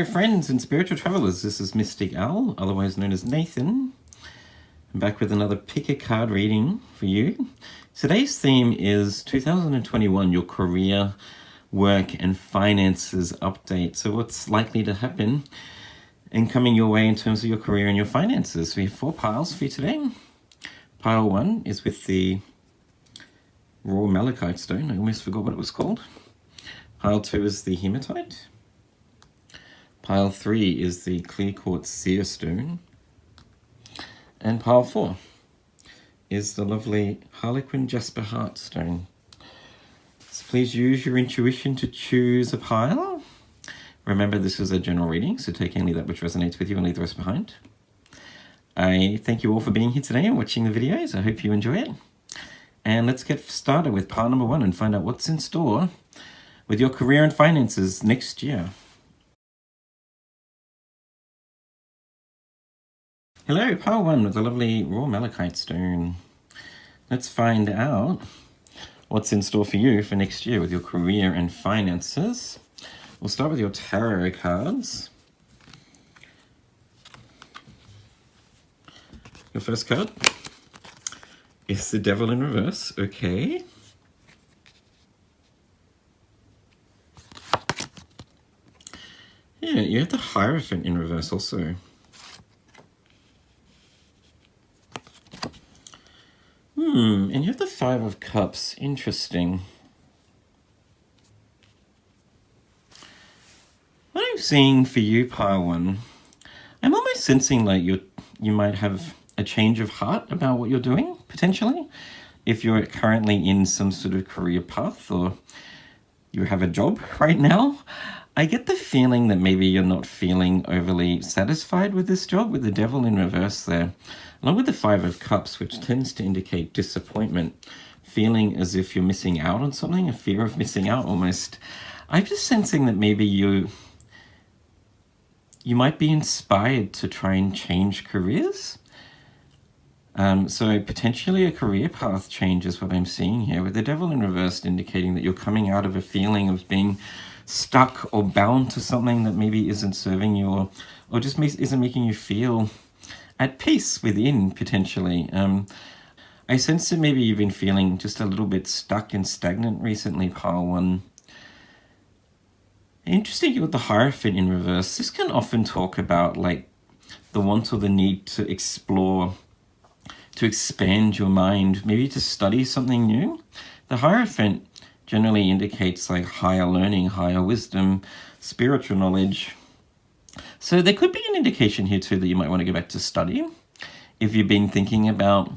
friends and spiritual travelers, this is Mystic Owl, otherwise known as Nathan. I'm back with another pick a card reading for you. Today's theme is 2021, your career, work and finances update. So what's likely to happen and coming your way in terms of your career and your finances. We have 4 piles for you today. Pile 1 is with the raw malachite stone. I almost forgot what it was called. Pile 2 is the hematite. Pile 3 is the clear quartz seer stone. And pile 4 is the lovely Harlequin Jasper Heart stone. So please use your intuition to choose a pile. Remember, this is a general reading, so take only that which resonates with you and leave the rest behind. I thank you all for being here today and watching the videos. I hope you enjoy it. And let's get started with pile number 1 and find out what's in store with your career and finances next year. Hello, pile 1 with the lovely raw malachite stone. Let's find out what's in store for you for next year with your career and finances. We'll start with your tarot cards. Your first card is the Devil in reverse. Okay. Yeah, you have the Hierophant in reverse also. And you have the 5 of Cups. Interesting. What I'm seeing for you, pile 1, I'm almost sensing like you might have a change of heart about what you're doing, potentially. If you're currently in some sort of career path or you have a job right now, I get the feeling that maybe you're not feeling overly satisfied with this job, with the Devil in reverse there. Along with the 5 of Cups, which tends to indicate disappointment, feeling as if you're missing out on something, a fear of missing out almost. I'm just sensing that maybe you might be inspired to try and change careers. So potentially a career path change is what I'm seeing here, with the Devil in reverse indicating that you're coming out of a feeling of being stuck or bound to something that maybe isn't serving you or just isn't making you feel at peace within, potentially. I sense that maybe you've been feeling just a little bit stuck and stagnant recently, pile 1. Interesting with the Hierophant in reverse. This can often talk about like the want or the need to explore, to expand your mind, maybe to study something new. The Hierophant generally indicates like higher learning, higher wisdom, spiritual knowledge. So there could be an indication here too that you might want to go back to study. If you've been thinking about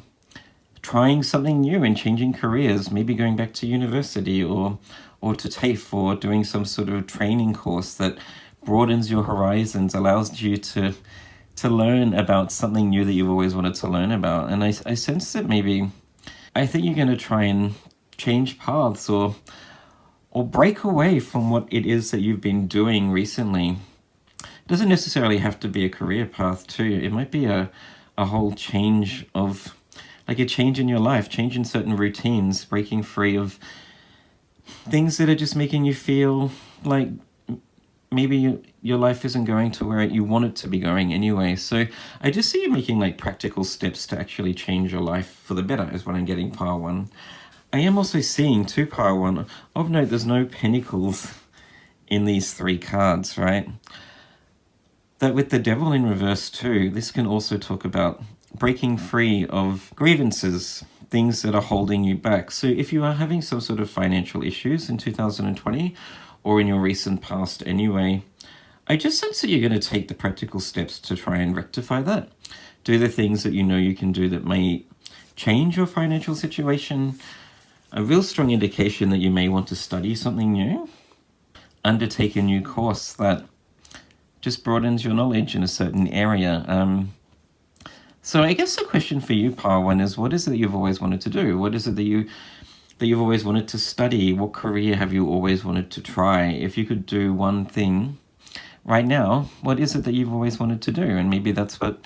trying something new and changing careers, maybe going back to university or to TAFE or doing some sort of training course that broadens your horizons, allows you to learn about something new that you've always wanted to learn about. And I sense that maybe, I think you're going to try and change paths or break away from what it is that you've been doing recently. It doesn't necessarily have to be a career path too. It might be a whole change of, like a change in your life, change in certain routines, breaking free of things that are just making you feel like maybe your life isn't going to where you want it to be going anyway. So I just see you making like practical steps to actually change your life for the better is what I'm getting, pile 1. I am also seeing too, pile 1. Of note, there's no pentacles in these 3 cards, right? That with the Devil in reverse too, this can also talk about breaking free of grievances, things that are holding you back. So if you are having some sort of financial issues in 2020 or in your recent past anyway, I just sense that you're going to take the practical steps to try and rectify that. Do the things that you know you can do that may change your financial situation. A real strong indication that you may want to study something new, undertake a new course that just broadens your knowledge in a certain area. So I guess the question for you, pile 1, is what is it that you've always wanted to do? What is it that you've always wanted to study? What career have you always wanted to try? If you could do one thing right now, what is it that you've always wanted to do? And maybe that's what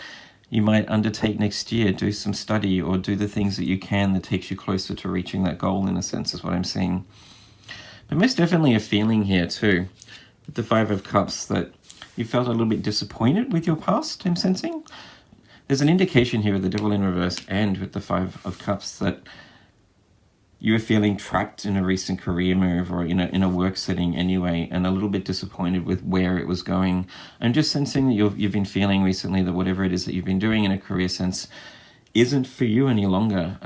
you might undertake next year, do some study or do the things that you can that takes you closer to reaching that goal, in a sense, is what I'm seeing. But most definitely a feeling here too, with the 5 of Cups, that you felt a little bit disappointed with your past, I'm sensing. There's an indication here with the Devil in reverse and with the Five of Cups that you were feeling trapped in a recent career move or in a work setting anyway, and a little bit disappointed with where it was going. I'm just sensing that you've been feeling recently that whatever it is that you've been doing in a career sense isn't for you any longer.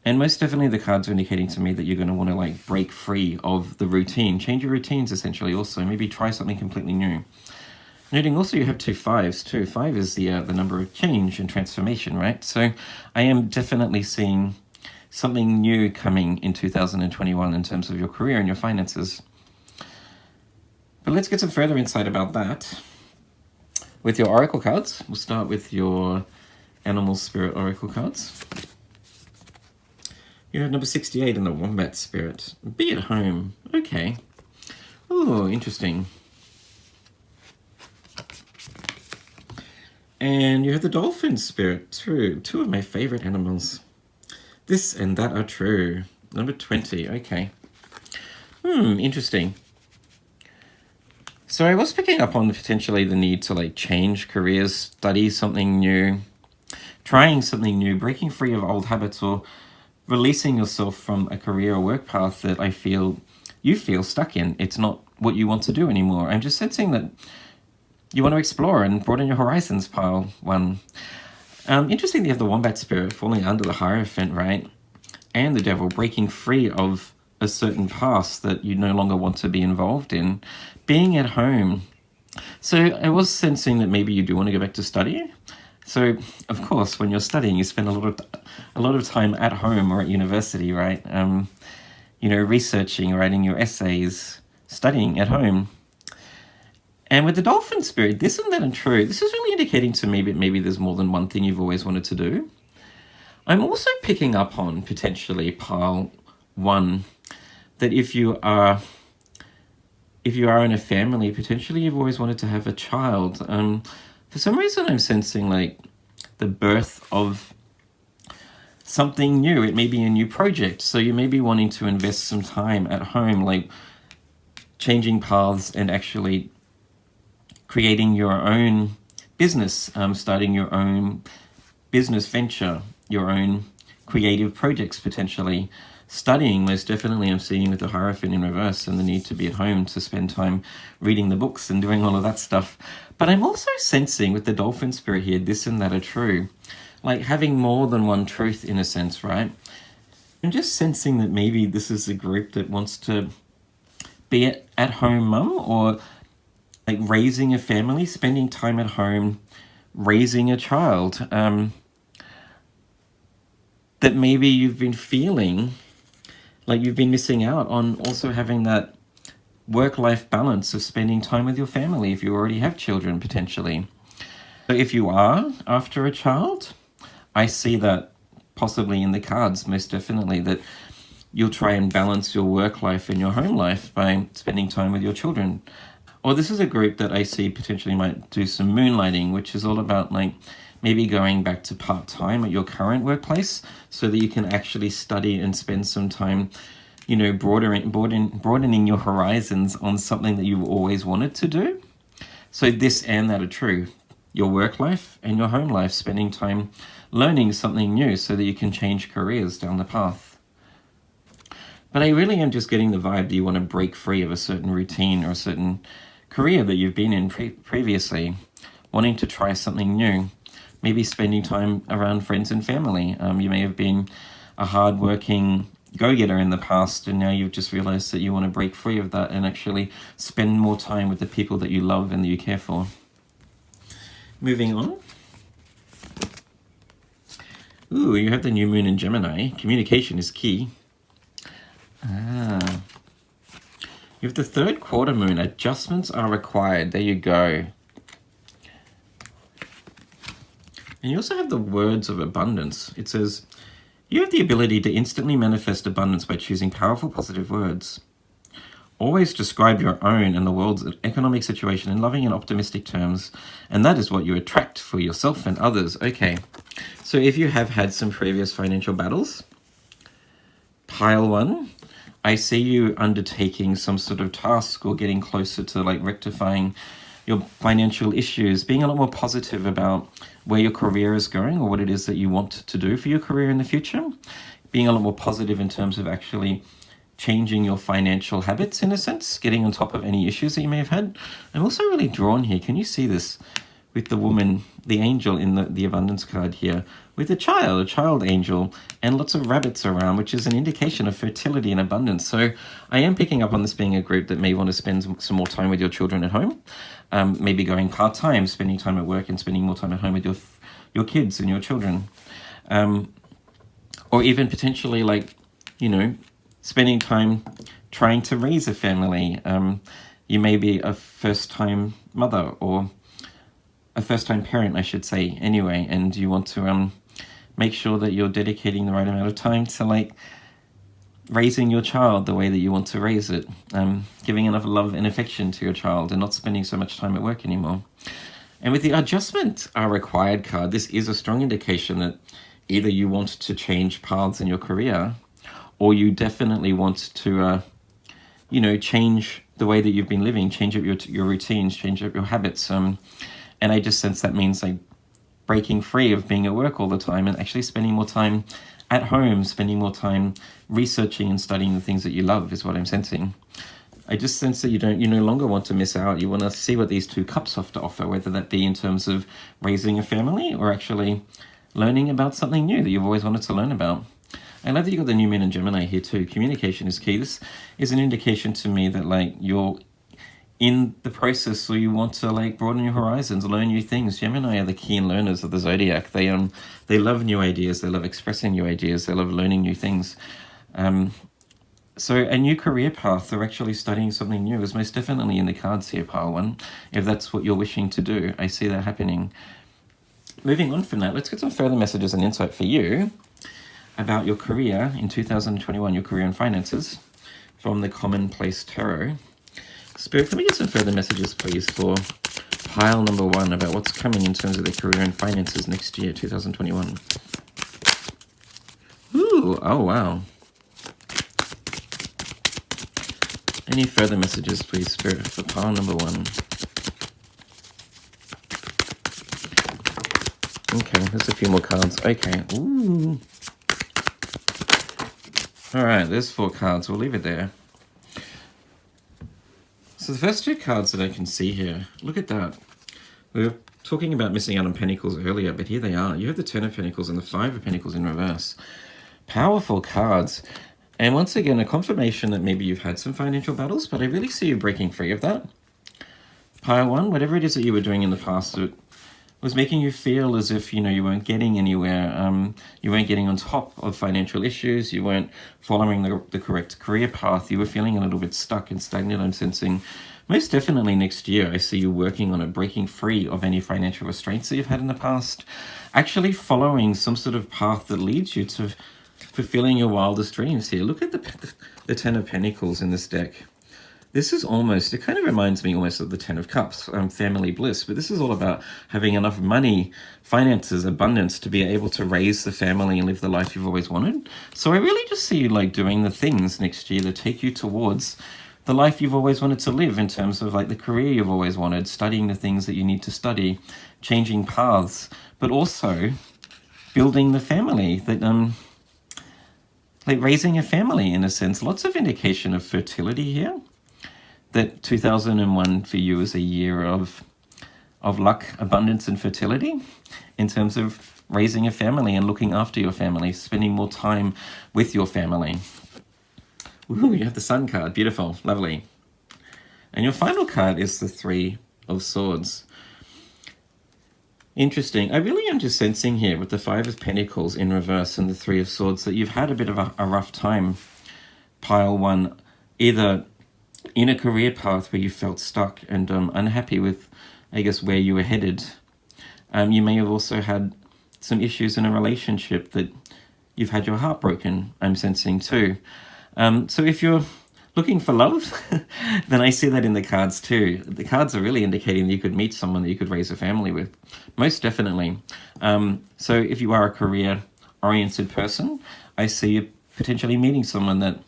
And most definitely the cards are indicating to me that you're going to want to like break free of the routine, change your routines essentially also, maybe try something completely new. Noting also you have 2 5s too. 5 is the number of change and transformation, right? So I am definitely seeing something new coming in 2021 in terms of your career and your finances. But let's get some further insight about that with your oracle cards. We'll start with your animal spirit oracle cards. You have number 68 in the wombat spirit. Be at home. Okay. Oh, interesting. And you have the dolphin spirit too. Two of my favorite animals. This and that are true. Number 20. Okay. Interesting. So I was picking up on potentially the need to like change careers, study something new, trying something new, breaking free of old habits, or releasing yourself from a career or work path that you feel stuck in. It's not what you want to do anymore. I'm just sensing that you want to explore and broaden your horizons, pile 1. Interesting, you have the wombat spirit falling under the Hierophant, right? And the devil breaking free of a certain past that you no longer want to be involved in. Being at home. So I was sensing that maybe you do want to go back to study. So, of course, when you're studying, you spend a lot of time at home or at university, right? Researching, writing your essays, studying at home. And with the dolphin spirit, this and that and true, this is really indicating to me that maybe there's more than one thing you've always wanted to do. I'm also picking up on, potentially, pile 1, that if you are in a family, potentially you've always wanted to have a child. For some reason, I'm sensing like the birth of something new. It may be a new project. So you may be wanting to invest some time at home, like changing paths and actually creating your own business, starting your own business venture, your own creative projects potentially. Studying, most definitely, I'm seeing with the Hierophant in reverse and the need to be at home to spend time reading the books and doing all of that stuff. But I'm also sensing with the dolphin spirit here, this and that are true. Like having more than one truth in a sense, right? I'm just sensing that maybe this is a group that wants to be at home mum, or like raising a family, spending time at home, raising a child. That maybe you've been feeling like you've been missing out on also having that work-life balance of spending time with your family if you already have children, potentially. So if you are after a child, I see that possibly in the cards, most definitely, that you'll try and balance your work life and your home life by spending time with your children. Or this is a group that I see potentially might do some moonlighting, which is all about like maybe going back to part-time at your current workplace so that you can actually study and spend some time, broadening your horizons on something that you've always wanted to do. So this and that are true. Your work life and your home life, spending time learning something new so that you can change careers down the path. But I really am just getting the vibe that you want to break free of a certain routine or a certain career that you've been in previously, wanting to try something new. Maybe spending time around friends and family. You may have been a hard-working go-getter in the past, and now you've just realized that you want to break free of that and actually spend more time with the people that you love and that you care for. Moving on. Ooh, you have the new moon in Gemini. Communication is key. You have the 3rd quarter moon. Adjustments are required. There you go. And you also have the words of abundance. It says, you have the ability to instantly manifest abundance by choosing powerful, positive words. Always describe your own and the world's economic situation in loving and optimistic terms, and that is what you attract for yourself and others. Okay, so if you have had some previous financial battles, pile 1, I see you undertaking some sort of task or getting closer to like rectifying your financial issues, being a lot more positive about where your career is going or what it is that you want to do for your career in the future, being a lot more positive in terms of actually changing your financial habits in a sense, getting on top of any issues that you may have had. I'm also really drawn here. Can you see this with the woman, the angel in the abundance card here, with a child angel, and lots of rabbits around, which is an indication of fertility and abundance. So I am picking up on this being a group that may want to spend some more time with your children at home, maybe going part-time, spending time at work and spending more time at home with your kids and your children. Or even potentially like, spending time trying to raise a family. You may be a first-time mother or a first-time parent, I should say, anyway, and you want to make sure that you're dedicating the right amount of time to like raising your child the way that you want to raise it, giving enough love and affection to your child and not spending so much time at work anymore. And with the adjustment required card, this is a strong indication that either you want to change paths in your career or you definitely want to, change the way that you've been living, change up your routines, change up your habits. And I just sense that means like breaking free of being at work all the time and actually spending more time at home, spending more time researching and studying the things that you love is what I'm sensing. I just sense that you no longer want to miss out. You want to see what these two cups have to offer, whether that be in terms of raising a family or actually learning about something new that you've always wanted to learn about. I love that you got the new moon in Gemini here too. Communication is key. This is an indication to me that like you're in the process, so you want to like broaden your horizons, learn new things. Gemini are the keen learners of the zodiac. They love new ideas. They love expressing new ideas. They love learning new things. So a new career path or actually studying something new is most definitely in the cards here, pile one. If that's what you're wishing to do, I see that happening. Moving on from that, let's get some further messages and insight for you about your career in 2021, your career and finances, from the Commonplace Tarot. Spirit, can we get some further messages, please, for pile number one about what's coming in terms of their career and finances next year, 2021? Ooh, oh, wow. Any further messages, please, Spirit, for pile number one? Okay, there's a few more cards. Okay, ooh. All right, there's 4 cards. We'll leave it there. So the first 2 cards that I can see here, look at that. We were talking about missing out on Pentacles earlier, but here they are. You have the 10 of Pentacles and the 5 of Pentacles in reverse. Powerful cards. And once again, a confirmation that maybe you've had some financial battles, but I really see you breaking free of that. Pile 1, whatever it is that you were doing in the past, it was making you feel as if, you weren't getting anywhere. You weren't getting on top of financial issues. You weren't following the correct career path. You were feeling a little bit stuck and stagnant. I'm sensing most definitely next year, I see you working on it, breaking free of any financial restraints that you've had in the past, actually following some sort of path that leads you to fulfilling your wildest dreams here. Look at the 10 of Pentacles in this deck. This is almost, it kind of reminds me almost of the 10 of Cups, family bliss, but this is all about having enough money, finances, abundance to be able to raise the family and live the life you've always wanted. So I really just see you like doing the things next year that take you towards the life you've always wanted to live in terms of like the career you've always wanted, studying the things that you need to study, changing paths, but also building the family that, like raising a family in a sense. Lots of indication of fertility here. That 2001 for you is a year of luck, abundance, and fertility in terms of raising a family and looking after your family, spending more time with your family. Ooh, you have the Sun card. Beautiful. Lovely. And your final card is the 3 of Swords. Interesting. I really am just sensing here with the 5 of Pentacles in reverse and the 3 of Swords that you've had a bit of a rough time, pile 1, either in a career path where you felt stuck and unhappy with, I guess, where you were headed. You may have also had some issues in a relationship that you've had your heart broken, I'm sensing too. So if you're looking for love, then I see that in the cards too. The cards are really indicating that you could meet someone that you could raise a family with. Most definitely. So if you are a career-oriented person, I see you potentially meeting someone that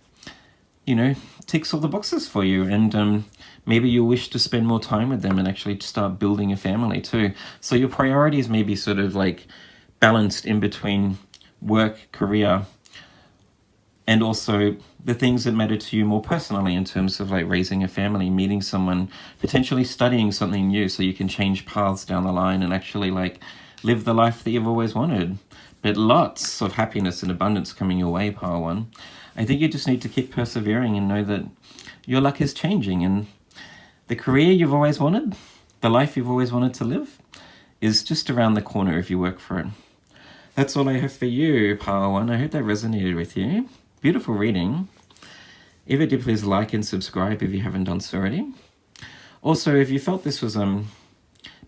ticks all the boxes for you, and maybe you'll wish to spend more time with them and actually start building a family too. So your priorities may be sort of like balanced in between work, career, and also the things that matter to you more personally in terms of like raising a family, meeting someone, potentially studying something new so you can change paths down the line and actually like live the life that you've always wanted. But lots of happiness and abundance coming your way, Pile 1. I think you just need to keep persevering and know that your luck is changing, and the career you've always wanted, the life you've always wanted to live, is just around the corner if you work for it. That's all I have for you, Pile 1. I hope that resonated with you. Beautiful reading. If it did, please like and subscribe if you haven't done so already. Also, if you felt this was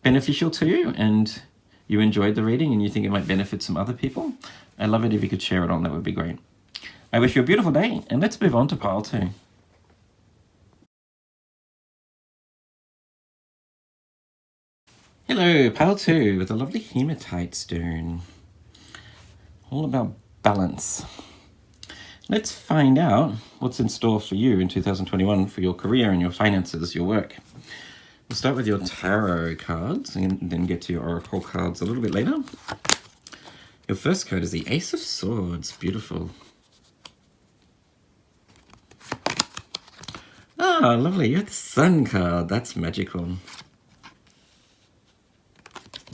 beneficial to you and you enjoyed the reading and you think it might benefit some other people, I'd love it if you could share it on. That would be great. I wish you a beautiful day, and let's move on to Pile 2. Hello, Pile 2 with a lovely hematite stone. All about balance. Let's find out what's in store for you in 2021 for your career and your finances, your work. We'll start with your tarot cards and then get to your oracle cards a little bit later. Your first card is the Ace of Swords. Beautiful. Ah, lovely. You have the Sun card. That's magical.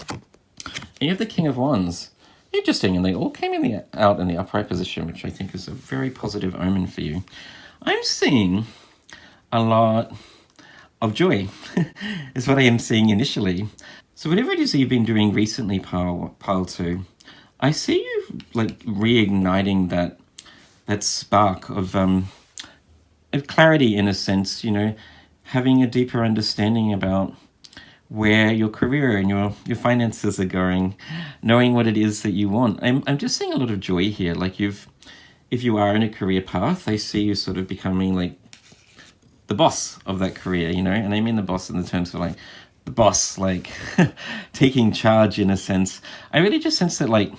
And you have the King of Wands. Interesting, and they all came out in the upright position, which I think is a very positive omen for you. I'm seeing a lot of joy, is what I am seeing initially. So whatever it is that you've been doing recently, Pile 2, I see you like reigniting that spark of clarity in a sense, having a deeper understanding about where your career and your finances are going, knowing what it is that you want. I'm just seeing a lot of joy here. Like if you are in a career path, I see you sort of becoming like the boss of that career, and I mean the boss in the terms of like the boss, like taking charge in a sense. I really just sense that like,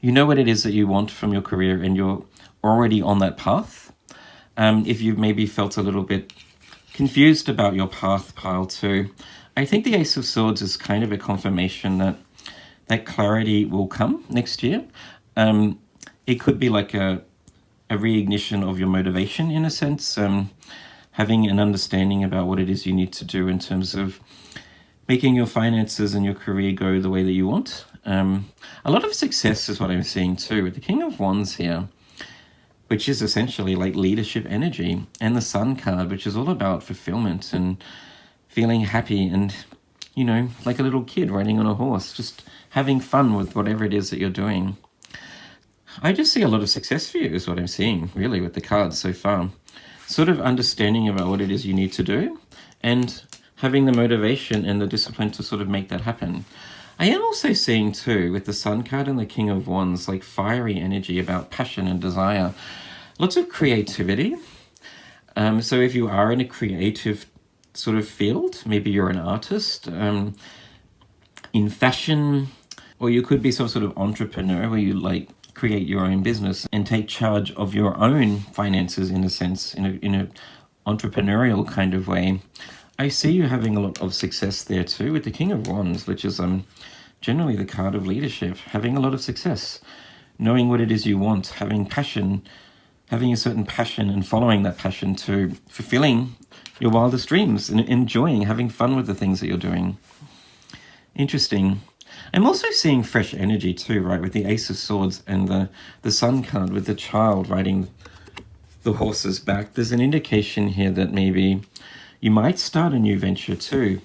you know what it is that you want from your career and you're already on that path. If you've maybe felt a little bit confused about your path, Pile 2, I think the Ace of Swords is kind of a confirmation that clarity will come next year. It could be like a reignition of your motivation in a sense, having an understanding about what it is you need to do in terms of making your finances and your career go the way that you want. A lot of success is what I'm seeing too, with the King of Wands here, which is essentially like leadership energy, and the Sun card, which is all about fulfillment and feeling happy and, like a little kid riding on a horse, just having fun with whatever it is that you're doing. I just see a lot of success for you is what I'm seeing, really, with the cards so far. Sort of understanding about what it is you need to do and having the motivation and the discipline to sort of make that happen. I am also seeing, too, with the Sun card and the King of Wands, like fiery energy about passion and desire. Lots of creativity. So if you are in a creative sort of field, maybe you're an artist in fashion, or you could be some sort of entrepreneur where you like create your own business and take charge of your own finances in a sense, in a entrepreneurial kind of way. I see you having a lot of success there too with the King of Wands, which is generally the card of leadership, having a lot of success, knowing what it is you want, having passion, having a certain passion and following that passion to fulfilling your wildest dreams and enjoying, having fun with the things that you're doing. Interesting. I'm also seeing fresh energy too, right, with the Ace of Swords and the Sun card with the child riding the horse's back. There's an indication here that maybe you might start a new venture too,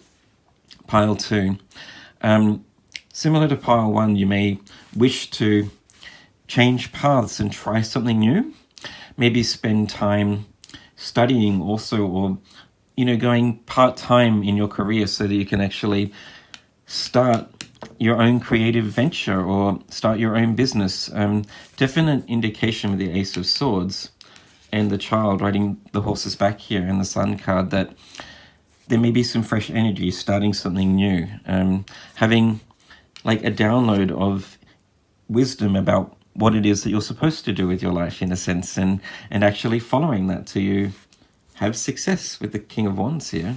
Pile 2. Similar to Pile 1, you may wish to change paths and try something new. Maybe spend time studying also, or going part-time in your career so that you can actually start your own creative venture or start your own business. Definite indication with the Ace of Swords and the child riding the horse's back here and the Sun card that there may be some fresh energy, starting something new, having like a download of wisdom about what it is that you're supposed to do with your life, in a sense, and actually following that till you have success with the King of Wands here.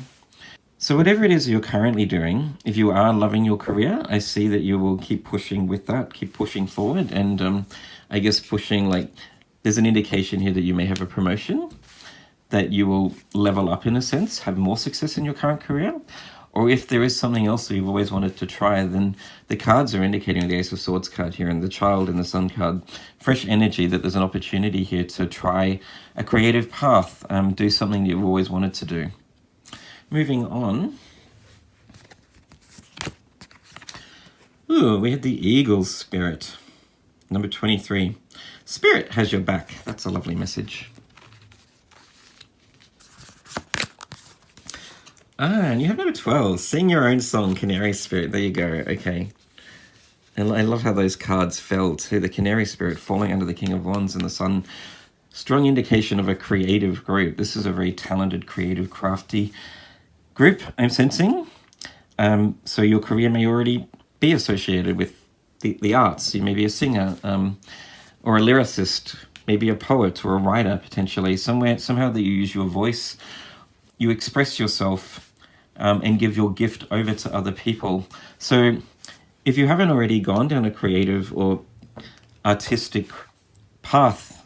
So whatever it is you're currently doing, if you are loving your career, I see that you will keep pushing with that, keep pushing forward, and I guess pushing, like, there's an indication here that you may have a promotion, that you will level up in a sense, have more success in your current career. Or if there is something else that you've always wanted to try, then the cards are indicating, the Ace of Swords card here and the Child and the Sun card, fresh energy, that there's an opportunity here to try a creative path, do something that you've always wanted to do. Moving on. Ooh, we had the Eagle Spirit. Number 23. Spirit has your back. That's a lovely message. And you have number 12. Sing your own song, Canary Spirit. There you go. Okay. And I love how those cards fell too. The Canary Spirit falling under the King of Wands and the Sun. Strong indication of a creative group. This is a very talented, creative, crafty group, I'm sensing. So your career may already be associated with the arts. You may be a singer, or a lyricist, maybe a poet or a writer, potentially. Somehow that you use your voice, you express yourself, and give your gift over to other people. So if you haven't already gone down a creative or artistic path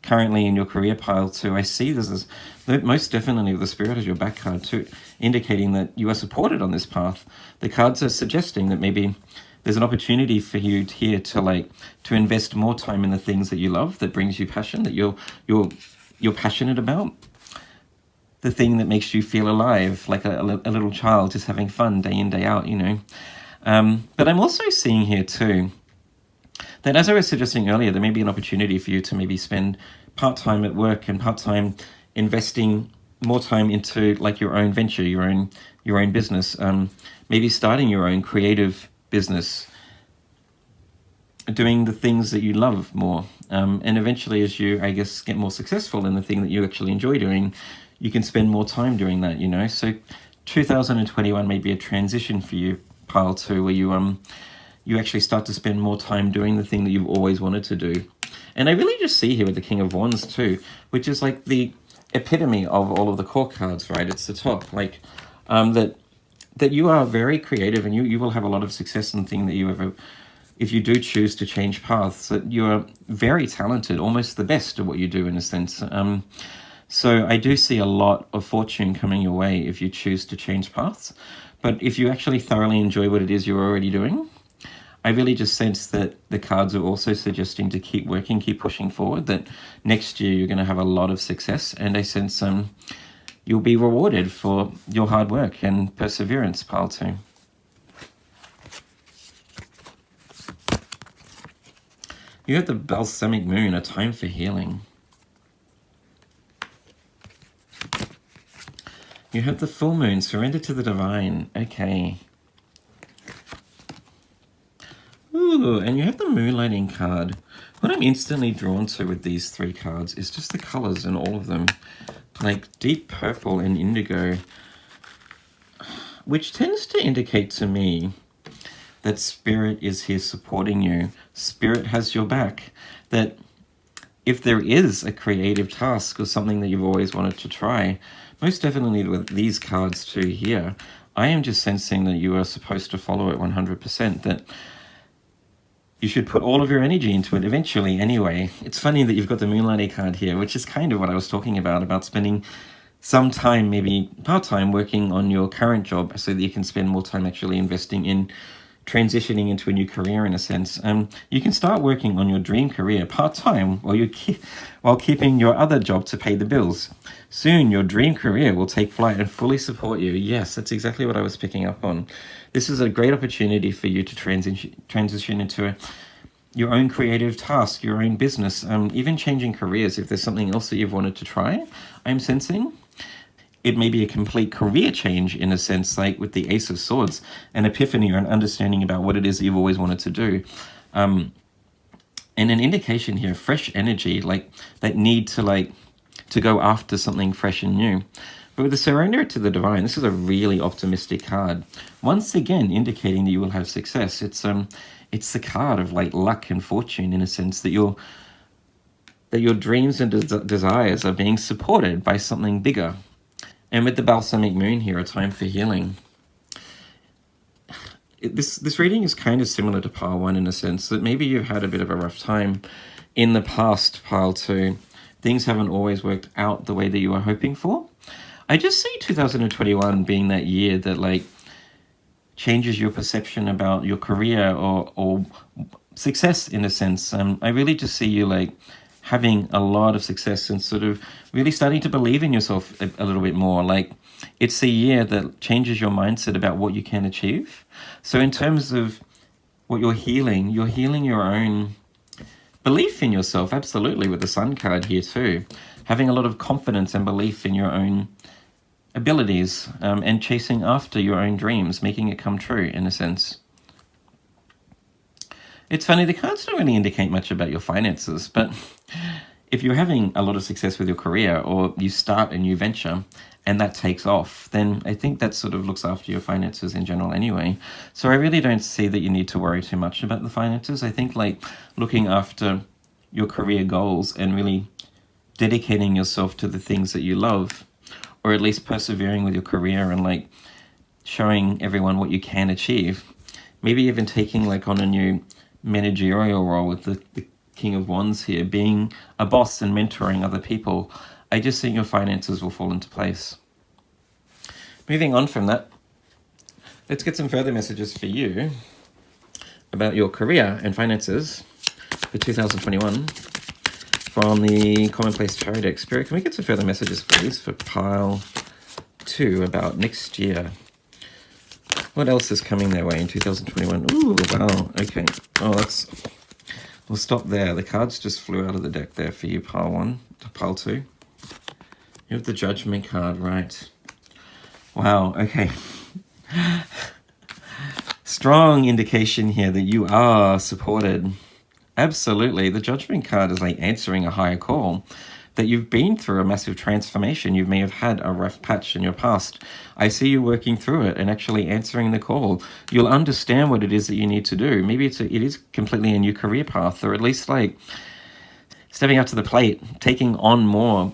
currently in your career pile too, I see this as most definitely the Spirit has your back card too, indicating that you are supported on this path. The cards are suggesting that maybe there's an opportunity for you here to invest more time in the things that you love, that brings you passion, that you're passionate about. The thing that makes you feel alive, like a little child just having fun day in, day out, you know. But I'm also seeing here too that, as I was suggesting earlier, there may be an opportunity for you to maybe spend part-time at work and part-time investing more time into like your own venture, your own business, maybe starting your own creative business, doing the things that you love more. And eventually, as you, I guess, get more successful in the thing that you actually enjoy doing, you can spend more time doing that, you know. So 2021 may be a transition for you, pile two, where you actually start to spend more time doing the thing that you've always wanted to do. And I really just see here with the King of Wands too, which is like the epitome of all of the core cards, right? It's the top, like that you are very creative, and you will have a lot of success in the thing that you ever, if you do choose to change paths, that you are very talented, almost the best at what you do in a sense. So I do see a lot of fortune coming your way if you choose to change paths. But if you actually thoroughly enjoy what it is you're already doing, I really just sense that the cards are also suggesting to keep working, keep pushing forward, that next year you're going to have a lot of success. And I sense you'll be rewarded for your hard work and perseverance, pile two. You have the Balsamic Moon, a time for healing. You have the Full Moon, surrender to the divine. Okay. Ooh, and you have the Moonlighting card. What I'm instantly drawn to with these three cards is just the colors in all of them. Like deep purple and indigo, which tends to indicate to me that Spirit is here supporting you. Spirit has your back. That if there is a creative task or something that you've always wanted to try, most definitely with these cards too here, I am just sensing that you are supposed to follow it 100%, that you should put all of your energy into it eventually anyway. It's funny that you've got the Moonlighting card here, which is kind of what I was talking about spending some time, maybe part-time, working on your current job so that you can spend more time actually investing in transitioning into a new career in a sense. You can start working on your dream career part-time while keeping your other job to pay the bills. Soon your dream career will take flight and fully support you. Yes, that's exactly what I was picking up on. This is a great opportunity for you to transition into your own creative task, your own business, even changing careers if there's something else that you've wanted to try, I'm sensing. It may be a complete career change in a sense, like with the Ace of Swords, an epiphany or an understanding about what it is that you've always wanted to do. And an indication here, fresh energy, like that need to go after something fresh and new. But with the surrender to the divine, this is a really optimistic card. Once again, indicating that you will have success. It's the card of like luck and fortune, in a sense, that your dreams and desires are being supported by something bigger. And with the balsamic moon here, a time for healing. This reading is kind of similar to pile 1 in a sense that maybe you've had a bit of a rough time in the past, pile 2. Things haven't always worked out the way that you were hoping for. I just see 2021 being that year that like changes your perception about your career or success, in a sense. I really just see you like having a lot of success and sort of really starting to believe in yourself a little bit more. Like, it's a year that changes your mindset about what you can achieve. So in terms of what you're healing your own belief in yourself, absolutely, with the Sun card here too. Having a lot of confidence and belief in your own abilities, and chasing after your own dreams, making it come true, in a sense. It's funny, the cards don't really indicate much about your finances, but if you're having a lot of success with your career, or you start a new venture and that takes off, then I think that sort of looks after your finances in general anyway. So I really don't see that you need to worry too much about the finances. I think like looking after your career goals and really dedicating yourself to the things that you love, or at least persevering with your career and like showing everyone what you can achieve. Maybe even taking like on a new managerial role with the King of Wands here, being a boss and mentoring other people. I just think your finances will fall into place. Moving on from that, let's get some further messages for you about your career and finances for 2021 from the Commonplace Tarot deck. Spirit, can we get some further messages, please, for pile 2 about next year? What else is coming their way in 2021? Ooh, wow, okay. Oh, we'll stop there. The cards just flew out of the deck there for you, pile 1 to pile 2. You have the Judgment card, right. Wow, okay. Strong indication here that you are supported. Absolutely. The Judgment card is like answering a higher call, that you've been through a massive transformation. You may have had a rough patch in your past. I see you working through it and actually answering the call. You'll understand what it is that you need to do. Maybe it is completely a new career path, or at least like stepping up to the plate, taking on more,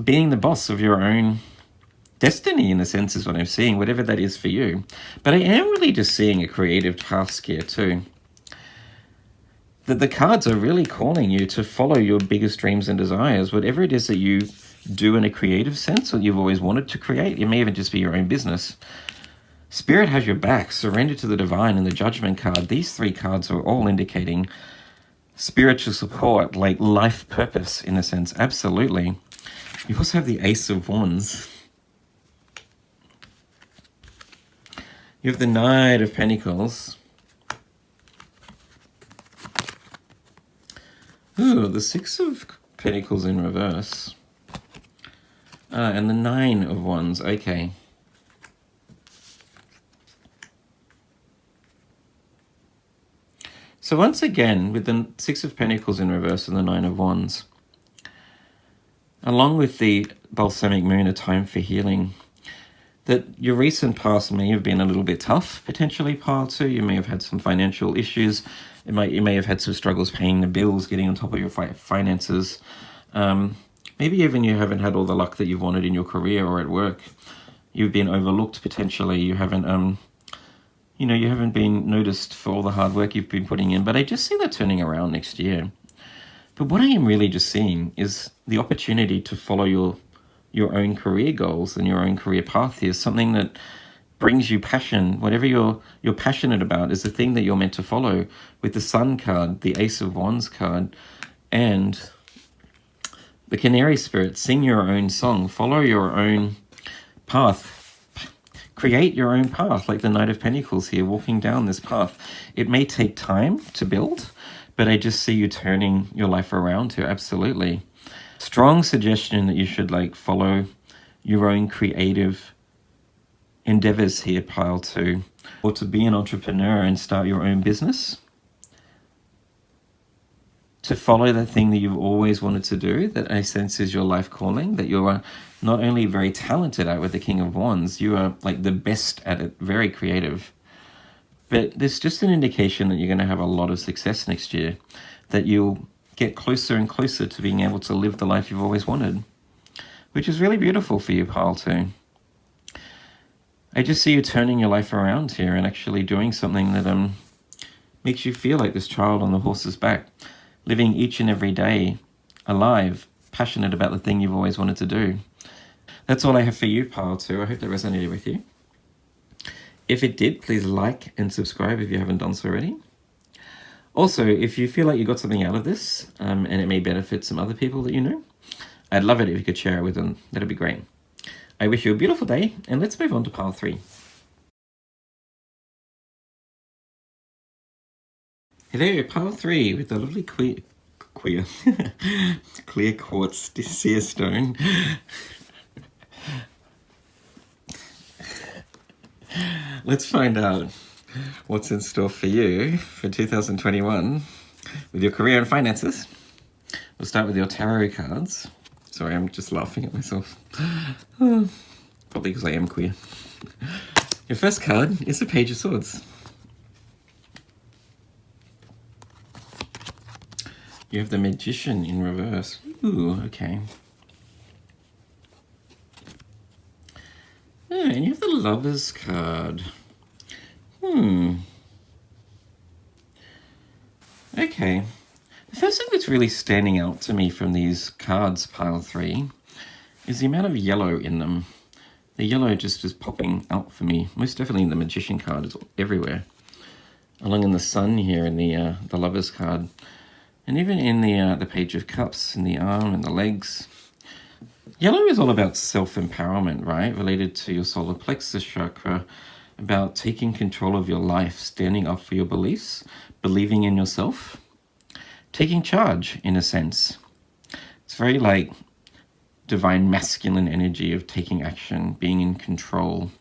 being the boss of your own destiny, in a sense, is what I'm seeing, whatever that is for you. But I am really just seeing a creative task here too. That the cards are really calling you to follow your biggest dreams and desires, whatever it is that you do in a creative sense, or you've always wanted to create. It may even just be your own business. Spirit has your back. Surrender to the divine and the Judgment card. These 3 cards are all indicating spiritual support, like life purpose, in a sense. Absolutely. You also have the Ace of Wands. You have the Knight of Pentacles. Ooh, the 6 of Pentacles in reverse. And the 9 of Wands. Okay. So once again, with the 6 of Pentacles in reverse and the 9 of Wands, along with the Balsamic Moon, a time for healing, that your recent past may have been a little bit tough, potentially, pile 2. You may have had some financial issues. You may have had some struggles paying the bills, getting on top of your finances. Maybe even you haven't had all the luck that you've wanted in your career or at work. You've been overlooked, potentially. You haven't, you haven't been noticed for all the hard work you've been putting in. But I just see that turning around next year. But what I am really just seeing is the opportunity to follow your own career goals and your own career path here. Something that brings you passion. Whatever you're passionate about is the thing that you're meant to follow, with the Sun card, the Ace of Wands card, and the Canary Spirit. Sing your own song. Follow your own path. Create your own path, like the Knight of Pentacles here, walking down this path. It may take time to build, but I just see you turning your life around to. Absolutely. Strong suggestion that you should like follow your own creative endeavors here, pile 2, or to be an entrepreneur and start your own business. to follow that thing that you've always wanted to do, that I sense is your life calling, that you are not only very talented at with the King of Wands, you are like the best at it, very creative. But there's just an indication that you're going to have a lot of success next year, that you'll get closer and closer to being able to live the life you've always wanted, which is really beautiful for you, Pile 2. I just see you turning your life around here and actually doing something that makes you feel like this child on the horse's back, living each and every day alive, passionate about the thing you've always wanted to do. That's all I have for you, Pile 2. I hope that resonated with you. If it did, please like and subscribe if you haven't done so already. Also, if you feel like you got something out of this and it may benefit some other people that you know, I'd love it if you could share it with them. That'd be great. I wish you a beautiful day, and let's move on to Pile 3. Hello, Pile 3 with the lovely clear quartz seer stone. Let's find out what's in store for you for 2021 with your career and finances. We'll start with your tarot cards. Sorry, I'm just laughing at myself. Probably because I am queer. Your first card is the Page of Swords. You have the Magician in reverse. Ooh, okay. Oh, and you have the Lover's card. Okay. The first thing that's really standing out to me from these cards, Pile 3, is the amount of yellow in them. The yellow just is popping out for me. Most definitely in the Magician card, it's everywhere. Along in the Sun here in the Lover's card. And even in the Page of Cups, in the arm and the legs. Yellow is all about self-empowerment, right? Related to your solar plexus chakra, about taking control of your life, standing up for your beliefs, believing in yourself, taking charge, in a sense. It's very like divine masculine energy of taking action, being in control.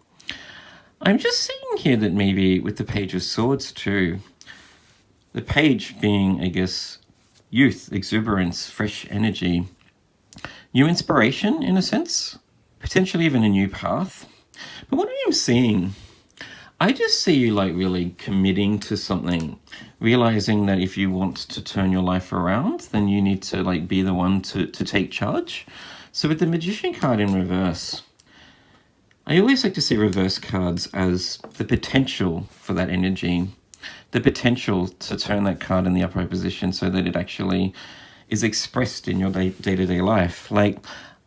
I'm just seeing here that maybe with the Page of Swords too, the page being, I guess, youth, exuberance, fresh energy, new inspiration in a sense, potentially even a new path. But what I'm seeing, I just see you like really committing to something, realizing that if you want to turn your life around, then you need to like be the one to take charge. So with the Magician card in reverse, I always like to see reverse cards as the potential for that energy, the potential to turn that card in the upright position so that it actually is expressed in your day-to-day life. Like,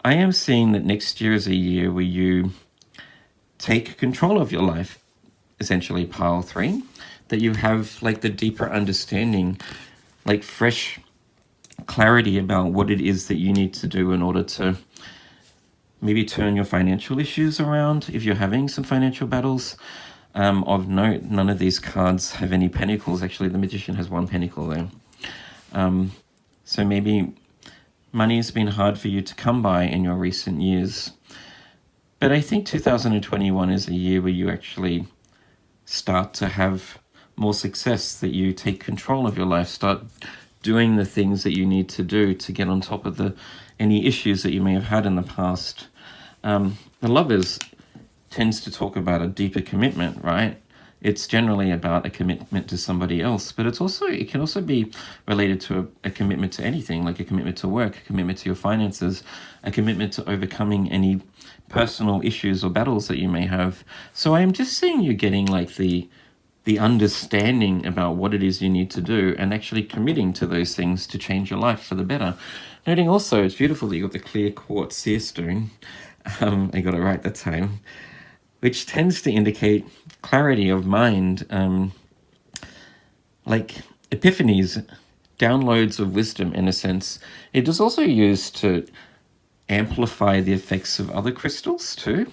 I am seeing that next year is a year where you take control of your life, essentially, Pile 3, that you have like the deeper understanding, like fresh clarity about what it is that you need to do in order to maybe turn your financial issues around if you're having some financial battles. Of note, none of these cards have any pentacles. Actually, the Magician has one pentacle there. So maybe money has been hard for you to come by in your recent years. But I think 2021 is a year where you actually start to have more success, that you take control of your life, start doing the things that you need to do to get on top of any issues that you may have had in the past. The Lovers tends to talk about a deeper commitment, right? It's generally about a commitment to somebody else, but it can also be related to a commitment to anything, like a commitment to work, a commitment to your finances, a commitment to overcoming any personal issues or battles that you may have. So I'm just seeing you getting like the understanding about what it is you need to do and actually committing to those things to change your life for the better. Noting also, it's beautiful that you got the clear quartz seer stone. I got it right that time, which tends to indicate clarity of mind, like epiphanies, downloads of wisdom in a sense. It is also used to amplify the effects of other crystals too.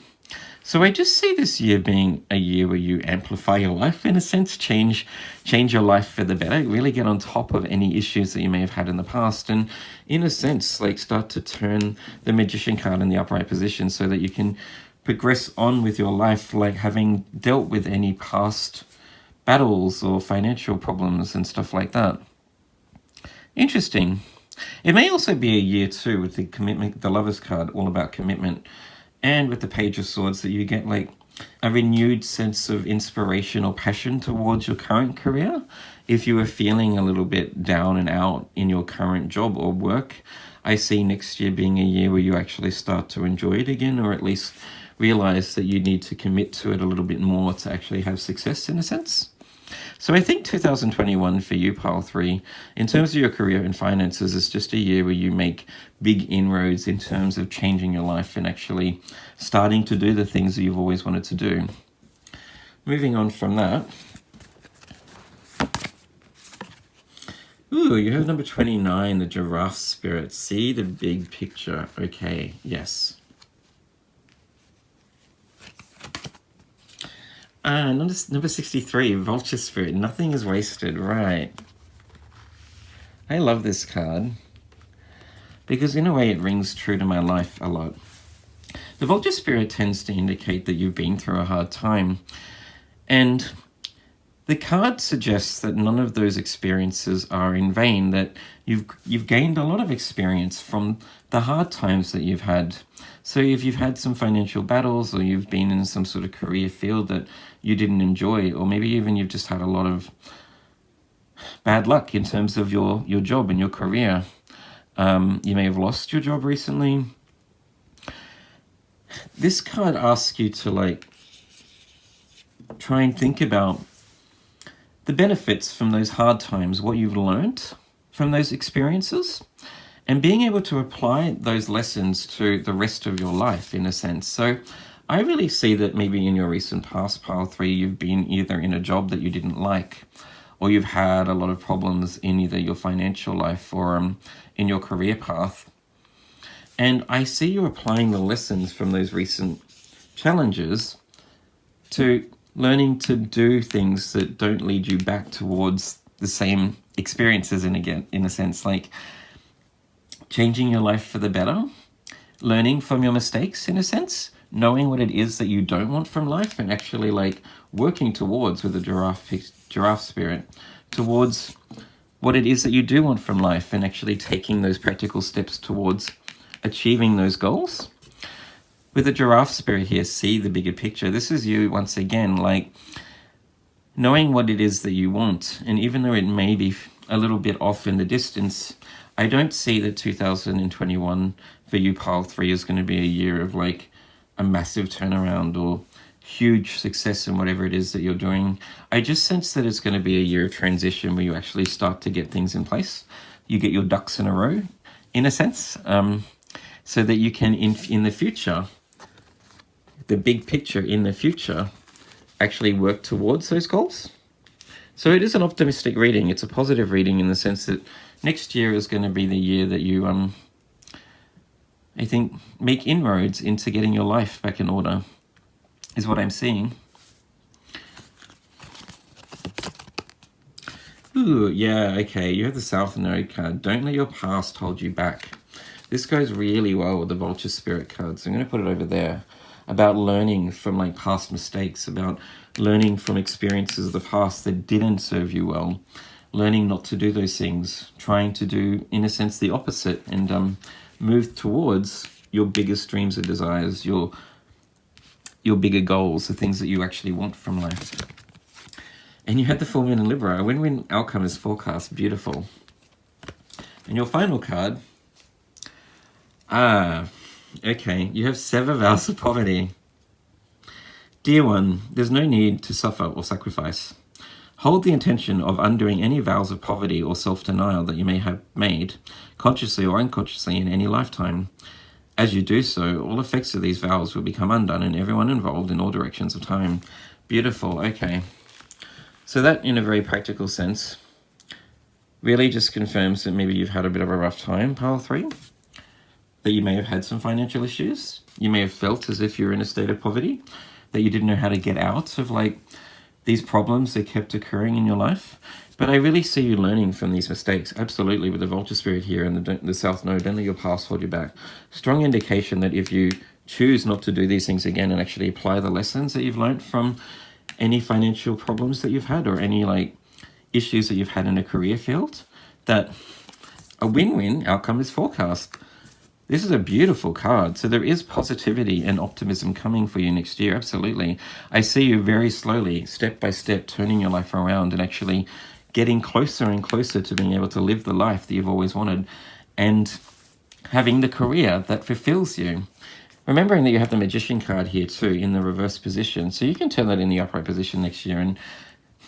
So I just see this year being a year where you amplify your life, in a sense, change your life for the better, really get on top of any issues that you may have had in the past, and in a sense, like start to turn the Magician card in the upright position so that you can progress on with your life, like having dealt with any past battles or financial problems and stuff like that. Interesting. It may also be a year too with the commitment, the Lovers card, all about commitment, and with the Page of Swords that you get like a renewed sense of inspiration or passion towards your current career. If you were feeling a little bit down and out in your current job or work, I see next year being a year where you actually start to enjoy it again, or at least realize that you need to commit to it a little bit more to actually have success in a sense. So I think 2021 for you, Pile 3, in terms of your career and finances, is just a year where you make big inroads in terms of changing your life and actually starting to do the things that you've always wanted to do. Moving on from that. Ooh, you have number 29, the Giraffe Spirit. See the big picture. Okay, yes. Number 63, Vulture Spirit. Nothing is wasted. Right. I love this card because in a way it rings true to my life a lot. The Vulture Spirit tends to indicate that you've been through a hard time, and the card suggests that none of those experiences are in vain, that you've gained a lot of experience from the hard times that you've had. So if you've had some financial battles, or you've been in some sort of career field that you didn't enjoy, or maybe even you've just had a lot of bad luck in terms of your job and your career. You may have lost your job recently. This card asks you to like try and think about the benefits from those hard times, what you've learned from those experiences, and being able to apply those lessons to the rest of your life in a sense. So I really see that maybe in your recent past, Pile 3, you've been either in a job that you didn't like, or you've had a lot of problems in either your financial life or in your career path. And I see you applying the lessons from those recent challenges to learning to do things that don't lead you back towards the same experiences in a sense, like changing your life for the better, learning from your mistakes in a sense, knowing what it is that you don't want from life, and actually like working towards, with the giraffe spirit, towards what it is that you do want from life, and actually taking those practical steps towards achieving those goals. With the giraffe spirit here, see the bigger picture. This is you once again, like knowing what it is that you want, and even though it may be a little bit off in the distance, I don't see that 2021 for you, Pile 3, is going to be a year of like a massive turnaround or huge success in whatever it is that you're doing. I just sense that it's going to be a year of transition where you actually start to get things in place. You get your ducks in a row, in a sense, so that you can, in the future, the big picture in the future, actually work towards those goals. So it is an optimistic reading. It's a positive reading in the sense that next year is going to be the year that you, I think, make inroads into getting your life back in order, is what I'm seeing. Ooh, yeah, okay. You have the South Node card. Don't let your past hold you back. This goes really well with the Vulture Spirit card, so I'm going to put it over there. About learning from like past mistakes, about learning from experiences of the past that didn't serve you well, learning not to do those things, trying to do, in a sense, the opposite, and move towards your biggest dreams and desires, your bigger goals, the things that you actually want from life. And you had the full moon in Libra. A win-win outcome is forecast. Beautiful. And your final card. Okay, you have 7 vows of poverty. Dear one, there's no need to suffer or sacrifice. Hold the intention of undoing any vows of poverty or self-denial that you may have made, consciously or unconsciously, in any lifetime. As you do so, all effects of these vows will become undone and everyone involved in all directions of time. Beautiful, okay. So that, in a very practical sense, really just confirms that maybe you've had a bit of a rough time, Pile 3. That you may have had some financial issues. You may have felt as if you're in a state of poverty, that you didn't know how to get out of like these problems that kept occurring in your life. But I really see you learning from these mistakes, absolutely, with the Vulture Spirit here and the South Node. Don't let your past hold you back. Strong indication that if you choose not to do these things again and actually apply the lessons that you've learned from any financial problems that you've had, or any like issues that you've had in a career field, that a win-win outcome is forecast. This is a beautiful card. So there is positivity and optimism coming for you next year. Absolutely. I see you very slowly, step by step, turning your life around and actually getting closer and closer to being able to live the life that you've always wanted and having the career that fulfills you. Remembering that you have the Magician card here too in the reverse position. So you can turn that in the upright position next year. And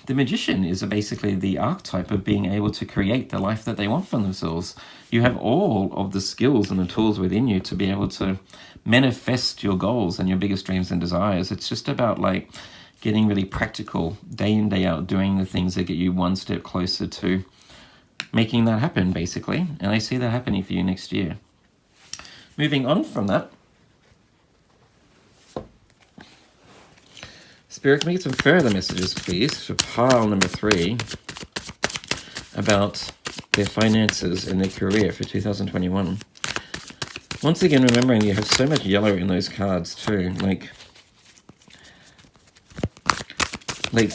the Magician is basically the archetype of being able to create the life that they want for themselves. You have all of the skills and the tools within you to be able to manifest your goals and your biggest dreams and desires. It's just about like getting really practical day in, day out, doing the things that get you one step closer to making that happen, basically. And I see that happening for you next year. Moving on from that, Spirit, can we get some further messages, please, for pile number 3 about their finances and their career for 2021? Once again, remembering you have so much yellow in those cards too, like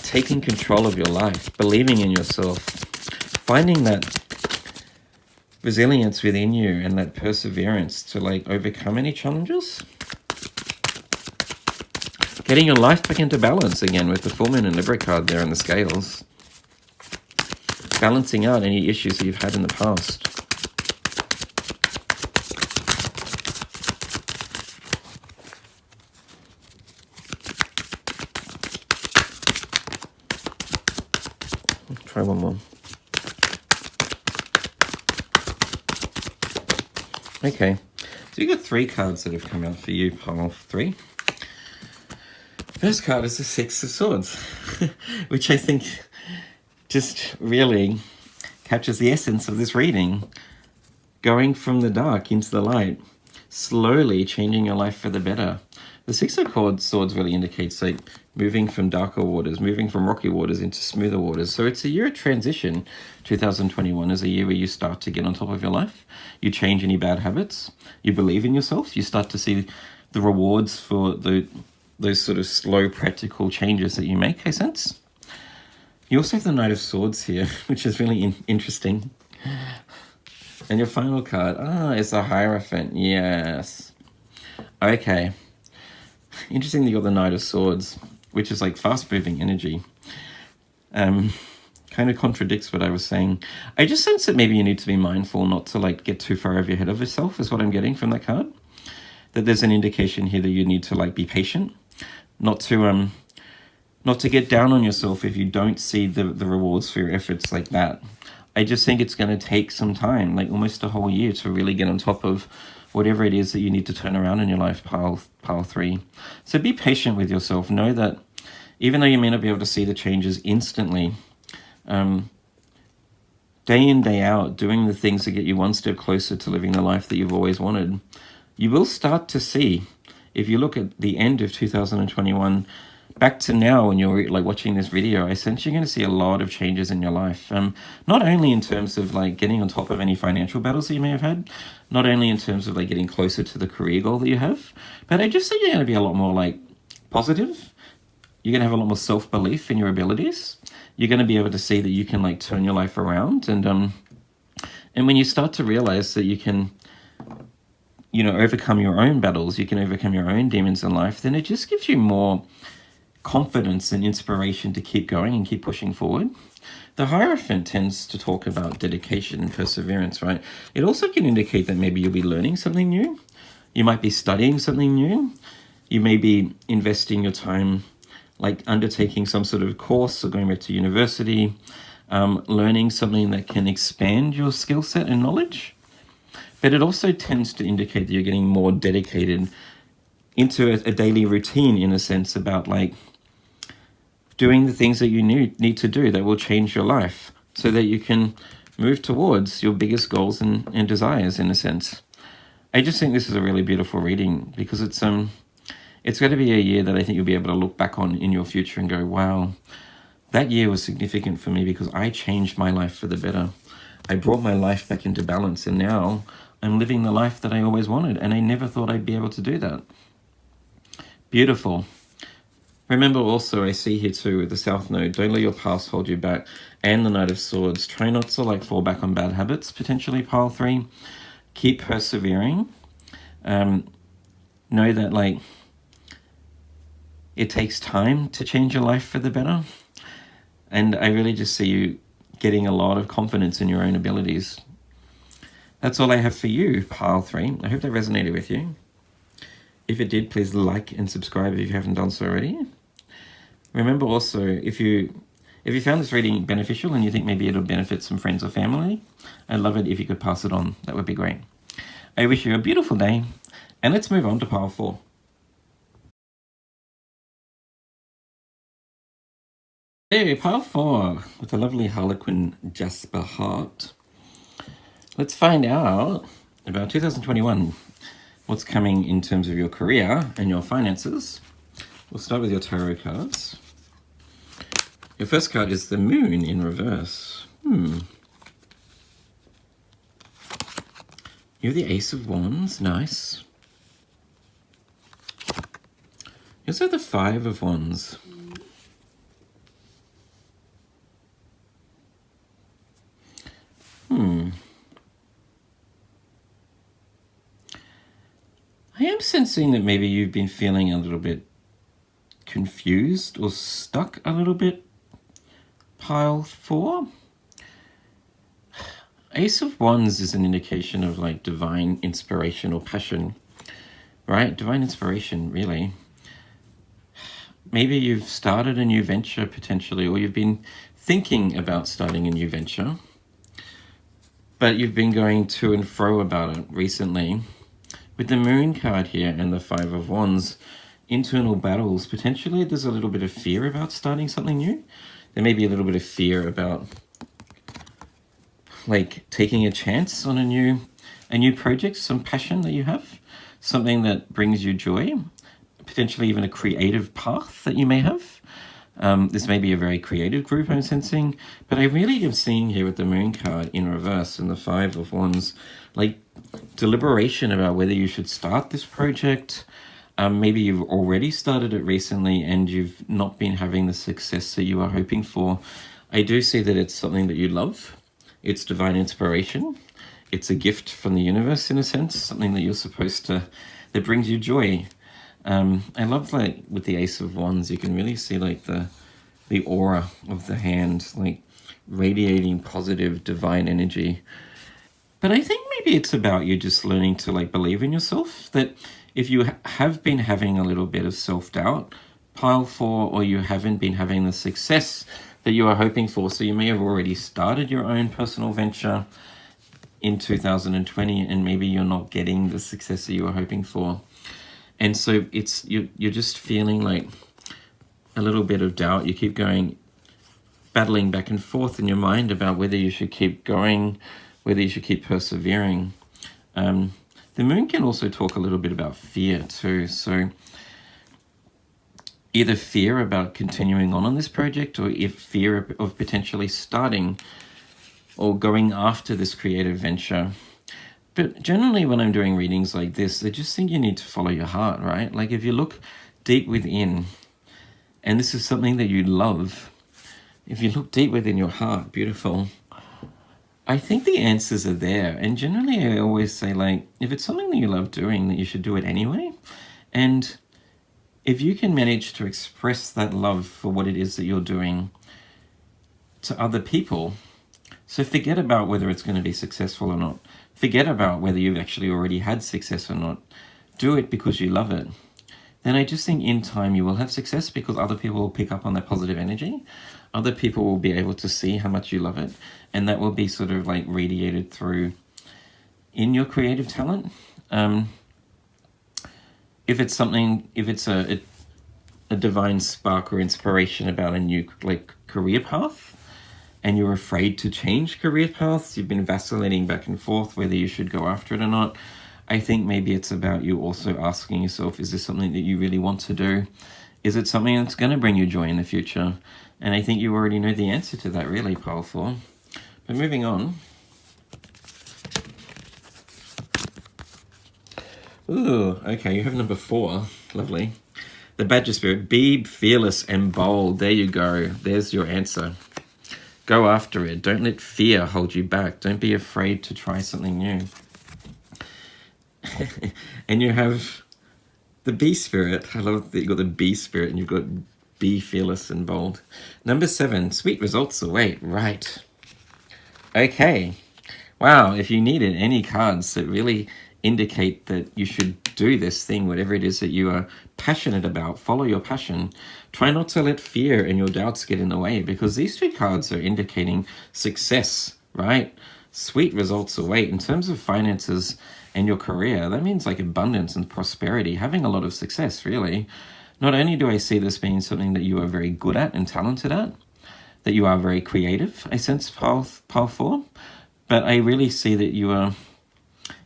taking control of your life, believing in yourself, finding that resilience within you and that perseverance to like overcome any challenges. Getting your life back into balance again with the Full Moon and Libra card there in the scales. Balancing out any issues that you've had in the past. Let's try one more. Okay, so you've got 3 cards that have come out for you, pile 3. First card is the Six of Swords, which I think just really captures the essence of this reading. Going from the dark into the light, slowly changing your life for the better. The Six of Swords really indicates like moving from darker waters, moving from rocky waters into smoother waters. So it's a year of transition. 2021 is a year where you start to get on top of your life. You change any bad habits. You believe in yourself. You start to see the rewards for those sort of slow, practical changes that you make. Okay, sense? You also have the Knight of Swords here, which is really interesting. And your final card, it's a Hierophant. Yes. Okay. Interesting that you got the Knight of Swords, which is like fast-moving energy. Kind of contradicts what I was saying. I just sense that maybe you need to be mindful not to like get too far over your head of yourself, is what I'm getting from that card. That there's an indication here that you need to like be patient. Not to get down on yourself if you don't see the rewards for your efforts like that. I just think it's going to take some time, like almost a whole year, to really get on top of whatever it is that you need to turn around in your life, pile 3. So be patient with yourself. Know that even though you may not be able to see the changes instantly, day in, day out, doing the things that get you one step closer to living the life that you've always wanted, you will start to see. If you look at the end of 2021, back to now when you're like watching this video, I sense you're going to see a lot of changes in your life. Not only in terms of like getting on top of any financial battles that you may have had, not only in terms of like getting closer to the career goal that you have, but I just think you're going to be a lot more like positive. You're going to have a lot more self-belief in your abilities. You're going to be able to see that you can like turn your life around. And when you start to realize that you can, overcome your own battles, you can overcome your own demons in life, then it just gives you more confidence and inspiration to keep going and keep pushing forward. The Hierophant tends to talk about dedication and perseverance, right? It also can indicate that maybe you'll be learning something new. You might be studying something new. You may be investing your time, like undertaking some sort of course or going back to university, learning something that can expand your skill set and knowledge. But it also tends to indicate that you're getting more dedicated into a daily routine, in a sense, about like doing the things that you need to do that will change your life so that you can move towards your biggest goals and desires, in a sense. I just think this is a really beautiful reading because it's going to be a year that I think you'll be able to look back on in your future and go, wow, that year was significant for me because I changed my life for the better. I brought my life back into balance, and now I'm living the life that I always wanted, and I never thought I'd be able to do that. Beautiful. Remember also, I see here too with the South Node, don't let your past hold you back. and the Knight of Swords. Try not to like fall back on bad habits, potentially, pile 3. Keep persevering. Know that like it takes time to change your life for the better. And I really just see you getting a lot of confidence in your own abilities. That's all I have for you, pile 3. I hope that resonated with you. If it did, please like and subscribe if you haven't done so already. Remember also, if you found this reading beneficial and you think maybe it'll benefit some friends or family, I'd love it if you could pass it on. That would be great. I wish you a beautiful day, and let's move on to pile 4. Hey, pile 4 with the lovely Harlequin Jasper Heart. Let's find out about 2021. What's coming in terms of your career and your finances. We'll start with your tarot cards. Your first card is the Moon in reverse. You have the Ace of Wands, nice. You also have the Five of Wands. I am sensing that maybe you've been feeling a little bit confused or stuck a little bit, pile 4. Ace of Wands is an indication of like divine inspiration or passion, right? Divine inspiration, really. Maybe you've started a new venture potentially, or you've been thinking about starting a new venture, but you've been going to and fro about it recently. With the Moon card here and the Five of Wands, internal battles, potentially there's a little bit of fear about starting something new. There may be a little bit of fear about like taking a chance on a new project, some passion that you have, something that brings you joy, potentially even a creative path that you may have. This may be a very creative group, I'm sensing, but I really am seeing here with the Moon card in reverse and the Five of Wands, like deliberation about whether you should start this project. Maybe you've already started it recently and you've not been having the success that you are hoping for. I do see that it's something that you love. It's divine inspiration. It's a gift from the universe in a sense, something that you're supposed to, that brings you joy. I love like with the Ace of Wands, you can really see like the aura of the hand, like radiating positive divine energy. But I think maybe it's about you just learning to like believe in yourself, that if you have been having a little bit of self-doubt, pile 4, or you haven't been having the success that you are hoping for, so you may have already started your own personal venture in 2020 and maybe you're not getting the success that you were hoping for. And so it's you're just feeling like a little bit of doubt. You keep going, battling back and forth in your mind about whether you should keep going, whether you should keep persevering. The Moon can also talk a little bit about fear too. So either fear about continuing on this project, or if fear of potentially starting or going after this creative venture. But generally when I'm doing readings like this, I just think you need to follow your heart, right? Like if you look deep within, and this is something that you love, if you look deep within your heart, beautiful, I think the answers are there. And generally I always say, like, if it's something that you love doing, that you should do it anyway. And if you can manage to express that love for what it is that you're doing to other people, so forget about whether it's going to be successful or not. Forget about whether you've actually already had success or not. Do it because you love it. Then I just think in time you will have success because other people will pick up on that positive energy. Other people will be able to see how much you love it. And that will be sort of like radiated through in your creative talent. If it's a divine spark or inspiration about a new like career path, and you're afraid to change career paths, you've been vacillating back and forth whether you should go after it or not, I think maybe it's about you also asking yourself, is this something that you really want to do? Is it something that's going to bring you joy in the future? And I think you already know the answer to that, really, pile 4. But moving on. Ooh, okay, you have number 4. Lovely. The Badger Spirit. Be fearless and bold. There you go. There's your answer. Go after it. Don't let fear hold you back. Don't be afraid to try something new. And you have the bee spirit. I love that you've got the bee spirit and you've got be fearless and bold. Number 7, sweet results await. Right. Okay. Wow, if you needed any cards that really indicate that you should do this thing, whatever it is that you are passionate about, follow your passion. Try not to let fear and your doubts get in the way, because these 2 cards are indicating success, right? Sweet results await. In terms of finances and your career, that means like abundance and prosperity, having a lot of success, really. Not only do I see this being something that you are very good at and talented at, that you are very creative, I sense pile 4, but I really see that you're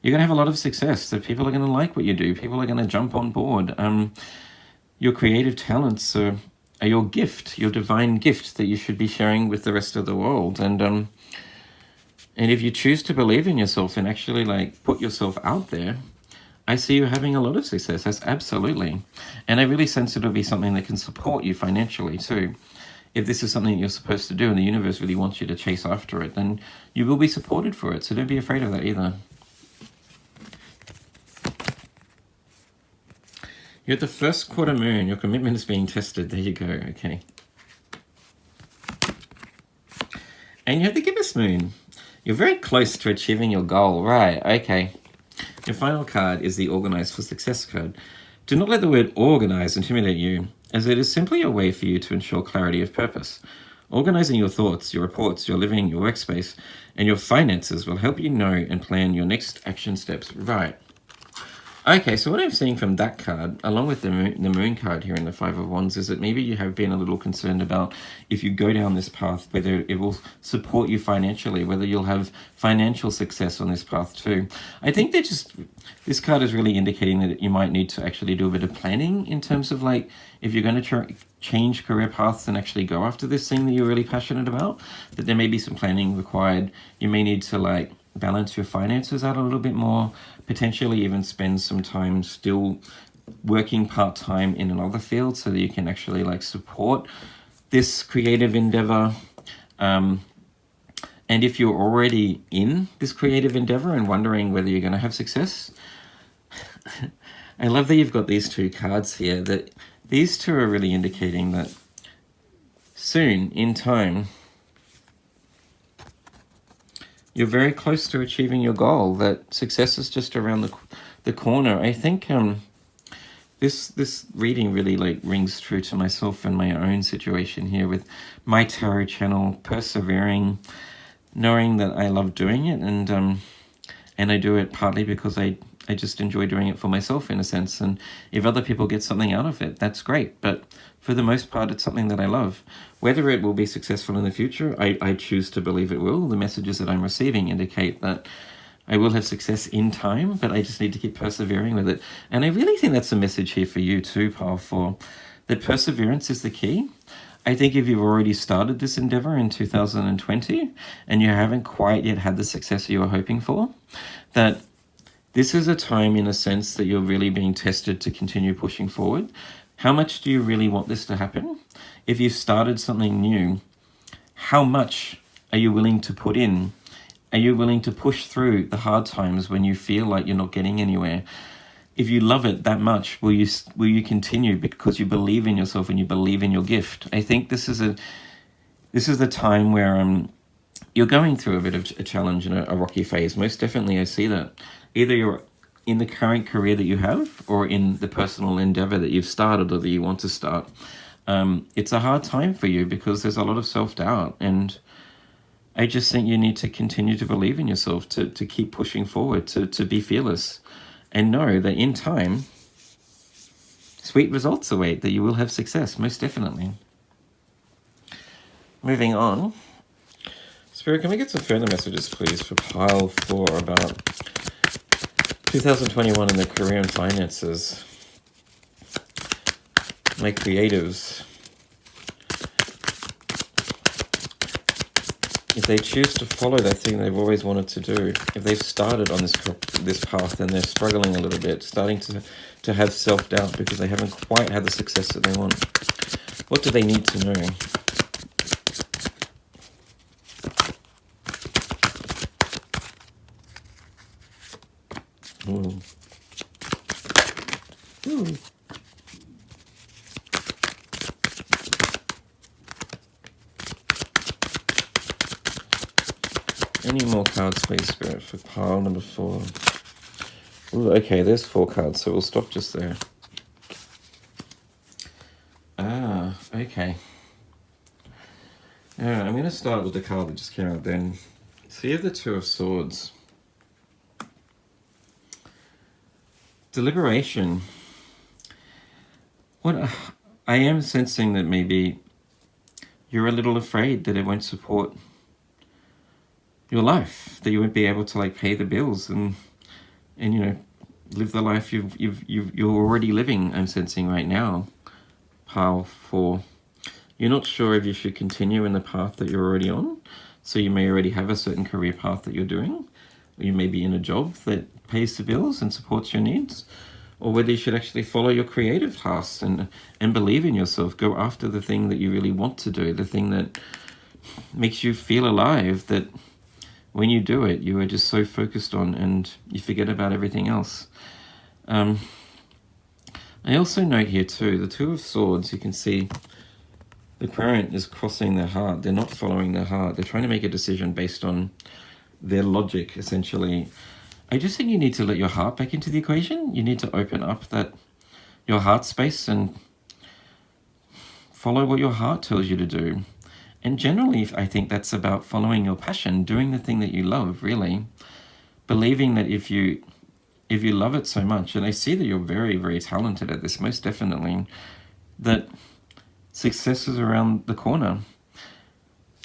going to have a lot of success, that people are going to like what you do. People are going to jump on board. Your creative talents are your gift, your divine gift that you should be sharing with the rest of the world. And if you choose to believe in yourself and actually like put yourself out there, I see you having a lot of success. That's absolutely. And I really sense it'll be something that can support you financially too. If this is something you're supposed to do and the universe really wants you to chase after it, then you will be supported for it. So don't be afraid of that either. You're at the first quarter moon. Your commitment is being tested. There you go. Okay. And you have the gibbous moon. You're very close to achieving your goal. Right. Okay. Your final card is the Organize for Success card. Do not let the word organize intimidate you, as it is simply a way for you to ensure clarity of purpose. Organizing your thoughts, your reports, your living, your workspace, and your finances will help you know and plan your next action steps. Right. Okay, so what I'm seeing from that card, along with the moon card here in the 5 of Wands, is that maybe you have been a little concerned about if you go down this path, whether it will support you financially, whether you'll have financial success on this path too. I think that this card is really indicating that you might need to actually do a bit of planning in terms of like, if you're going to change career paths and actually go after this thing that you're really passionate about, that there may be some planning required. You may need to like balance your finances out a little bit more, potentially even spend some time still working part-time in another field so that you can actually like support this creative endeavor. And if you're already in this creative endeavor and wondering whether you're going to have success, I love that you've got these 2 cards here, that these 2 are really indicating that soon in time, you're very close to achieving your goal, that success is just around the corner. I think this reading really like rings true to myself and my own situation here with my tarot channel, persevering, knowing that I love doing it, and I do it partly because I just enjoy doing it for myself in a sense, and if other people get something out of it, that's great, but for the most part, it's something that I love. Whether it will be successful in the future, I choose to believe it will. The messages that I'm receiving indicate that I will have success in time, but I just need to keep persevering with it. And I really think that's a message here for you too, Pile 4, that perseverance is the key. I think if you've already started this endeavor in 2020 and you haven't quite yet had the success you were hoping for, that this is a time in a sense that you're really being tested to continue pushing forward. How much do you really want this to happen? If you've started something new, how much are you willing to put in? Are you willing to push through the hard times when you feel like you're not getting anywhere? If you love it that much, will you continue because you believe in yourself and you believe in your gift? I think this is the time where you're going through a bit of a challenge and a rocky phase. Most definitely, I see that. Either you're in the current career that you have or in the personal endeavor that you've started or that you want to start. It's a hard time for you because there's a lot of self-doubt, and I just think you need to continue to believe in yourself, to keep pushing forward, to be fearless, and know that in time, sweet results await, that you will have success, most definitely. Moving on. Spirit, can we get some further messages, please, for Pile 4 about 2021 in the career and finances? My creatives. If they choose to follow that thing they've always wanted to do, if they've started on this path and they're struggling a little bit, starting to have self-doubt because they haven't quite had the success that they want, what do they need to know? Ooh. Any more cards, please, Spirit, for pile number 4? Ooh, okay, there's 4 cards, so we'll stop just there. Ah, okay. Alright, I'm going to start with the card that just came out then. So you have the 2 of Swords. Deliberation. What I am sensing that maybe you're a little afraid that it won't support your life, that you won't be able to like pay the bills and you know, live the life you're already living. I'm sensing right now, pile 4. You're not sure if you should continue in the path that you're already on. So you may already have a certain career path that you're doing, or you may be in a job that pays the bills and supports your needs, or whether you should actually follow your creative tasks and believe in yourself, go after the thing that you really want to do, the thing that makes you feel alive, that when you do it, you are just so focused on and you forget about everything else. I also note here too, the 2 of Swords, you can see the parent is crossing their heart. They're not following their heart. They're trying to make a decision based on their logic, essentially. I just think you need to let your heart back into the equation. You need to open up your heart space and follow what your heart tells you to do. And generally, I think that's about following your passion, doing the thing that you love, really. Believing that if you love it so much, and I see that you're very, very talented at this, most definitely, that success is around the corner.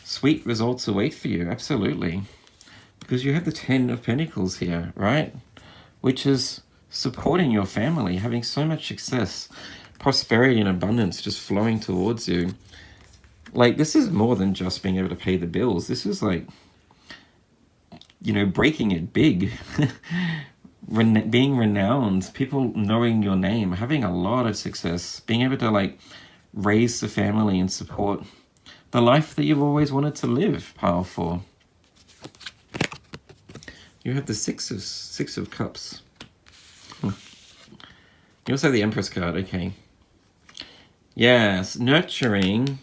Sweet results await for you, absolutely. Because you have the 10 of Pentacles here, right? Which is supporting your family, having so much success, prosperity and abundance just flowing towards you. Like, this is more than just being able to pay the bills. This is like, you know, breaking it big. Being renowned, people knowing your name, having a lot of success, being able to like raise the family and support the life that you've always wanted to live. Powerful. You have the six of Cups. You also have the Empress card. Okay. Yes, nurturing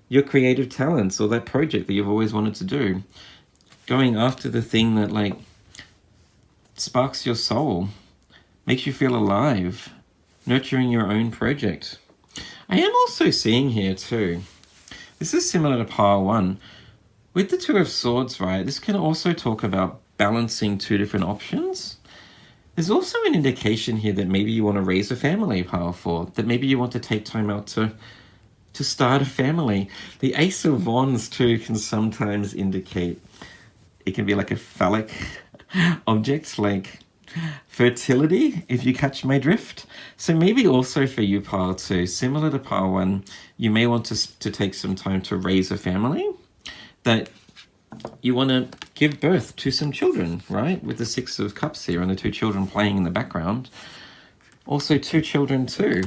your creative talents or that project that you've always wanted to do. Going after the thing that like sparks your soul, makes you feel alive, nurturing your own project. I am also seeing here too, this is similar to pile 1. With the 2 of Swords, right, this can also talk about balancing 2 different options. There's also an indication here that maybe you want to raise a family, pile 4, that maybe you want to take time out to start a family. The Ace of Wands too can sometimes indicate, it can be like a phallic object, like fertility, if you catch my drift. So maybe also for you, pile 2, similar to pile 1, you may want to take some time to raise a family, that you want to give birth to some children, right? With the 6 of Cups here and the 2 children playing in the background. Also 2 children too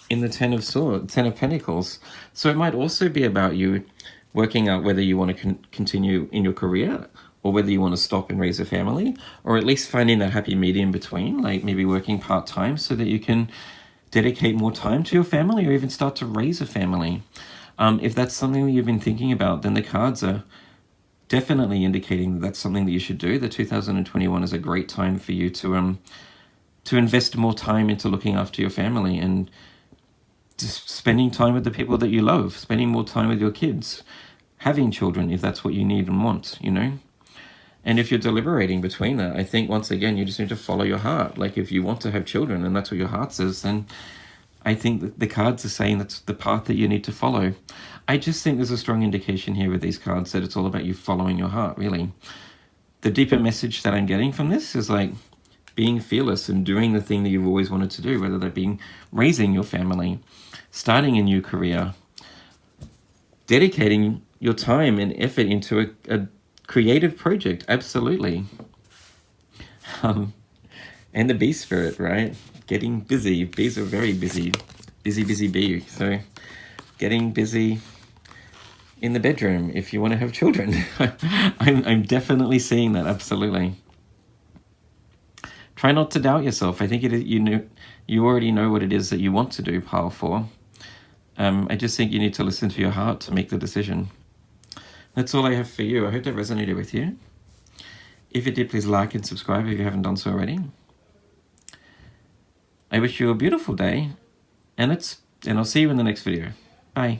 in the 10 of Swords, 10 of Pentacles. So it might also be about you working out whether you want to continue in your career or whether you want to stop and raise a family, or at least finding that happy medium between, like maybe working part-time so that you can dedicate more time to your family or even start to raise a family. If that's something that you've been thinking about, then the cards are definitely indicating that that's something that you should do. The 2021 is a great time for you to invest more time into looking after your family and just spending time with the people that you love, spending more time with your kids, having children if that's what you need and want, you know? And if you're deliberating between that, I think once again, you just need to follow your heart. Like if you want to have children and that's what your heart says, then I think that the cards are saying that's the path that you need to follow. I just think there's a strong indication here with these cards that it's all about you following your heart, really. The deeper message that I'm getting from this is like being fearless and doing the thing that you've always wanted to do, whether that be raising your family, starting a new career, dedicating your time and effort into a creative project, absolutely. And the bee spirit, right? Getting busy. Bees are very busy. Busy bee. So getting busy in the bedroom if you want to have children. I'm definitely seeing that, absolutely. Try not to doubt yourself. I think you already know what it is that you want to do pile 4. I just think you need to listen to your heart to make the decision. That's all I have for you. I hope that resonated with you. If it did, please like and subscribe if you haven't done so already. I wish you a beautiful day, and I'll see you in the next video. Bye.